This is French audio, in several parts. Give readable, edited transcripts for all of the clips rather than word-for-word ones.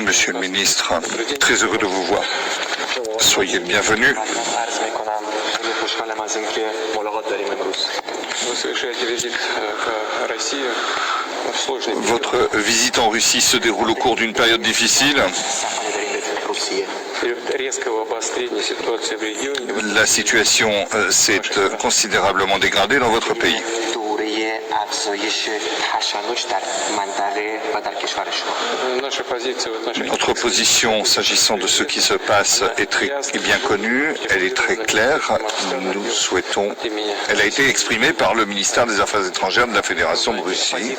Monsieur le ministre, très heureux de vous voir. Soyez le bienvenu. Votre visite en Russie se déroule au cours d'une période difficile. La situation s'est considérablement dégradée dans votre pays. Notre position s'agissant de ce qui se passe est bien connue, elle est très claire. Nous souhaitons, elle a été exprimée par le ministère des Affaires étrangères de la Fédération de Russie.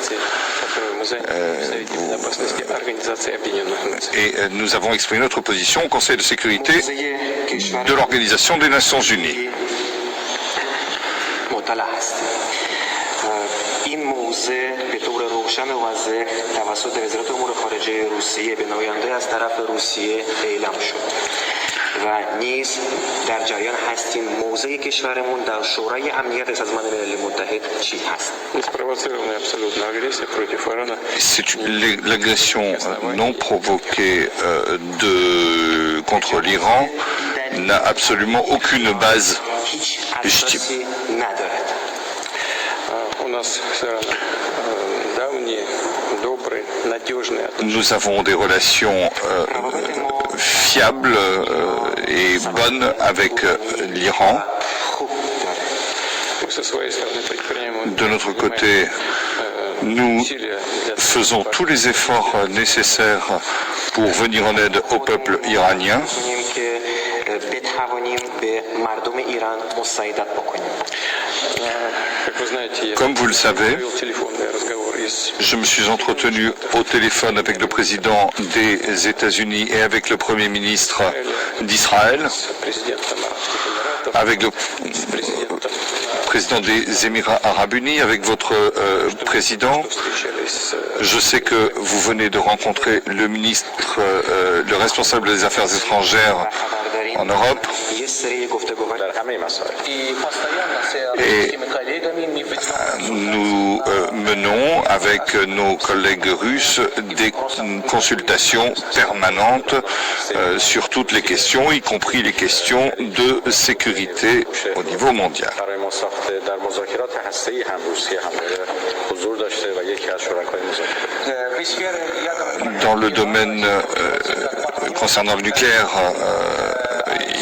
Et nous avons exprimé notre position au Conseil de sécurité de l'Organisation des Nations Unies. این موضع به طور روشن و واضح توسط وزارت امور خارجه روسیه به نماینده از طرف روسیه اعلام شد و نیز در جریان هستیم موضع کشورمون در شورای امنیت سازمان ملل متحد چی هست. L'agression non provoquée contre l'Iran n'a absolument aucune base légitime. Nous avons des relations fiables et bonnes avec l'Iran. De notre côté, nous faisons tous les efforts nécessaires pour venir en aide au peuple iranien. Comme vous le savez, je me suis entretenu au téléphone avec le président des États-Unis et avec le Premier ministre d'Israël, avec le président des Émirats Arabes Unis, avec votre président. Je sais que vous venez de rencontrer le ministre, le responsable des Affaires étrangères en Europe. Et nous menons avec nos collègues russes des consultations permanentes sur toutes les questions, y compris les questions de sécurité au niveau mondial. Dans le domaine concernant le nucléaire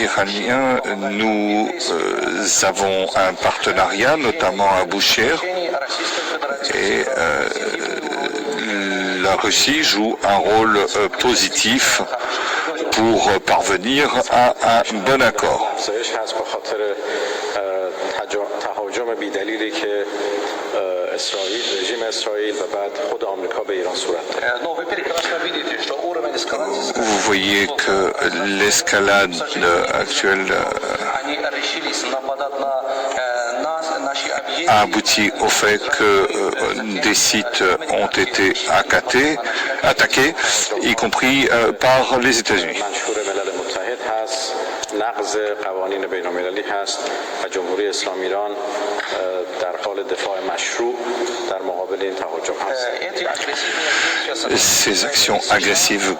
iranien, nous avons un partenariat, notamment à Boucher, et la Russie joue un rôle positif pour parvenir à un bon accord. Vous voyez que l'escalade actuelle a abouti au fait que des sites ont été attaqués, y compris par les États-Unis. نقض قوانین بین المللی هست و جمهوری اسلامی ایران در حال دفاع مشروع در مقابل این تهاجم هست. Ces actions agressives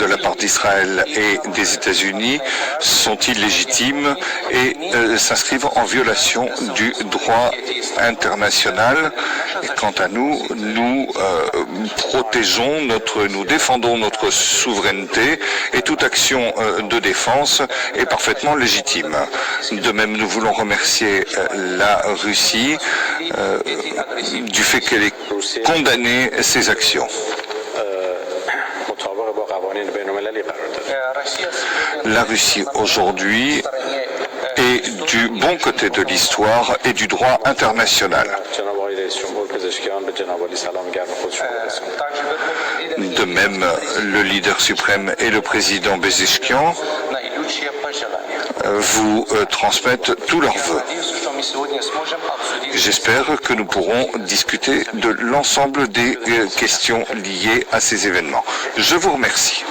de la part d'Israël et des États-Unis sont illégitimes et s'inscrivent en violation du droit international. Et quant à nous, nous nous défendons notre souveraineté et toute action de défense est parfaitement légitime. De même, nous voulons remercier la Russie du fait qu'elle ait condamné ces actions. La Russie aujourd'hui est du bon côté de l'histoire et du droit international. De même, le leader suprême et le président Pezeshkian vous transmettent tous leurs vœux. J'espère que nous pourrons discuter de l'ensemble des questions liées à ces événements. Je vous remercie.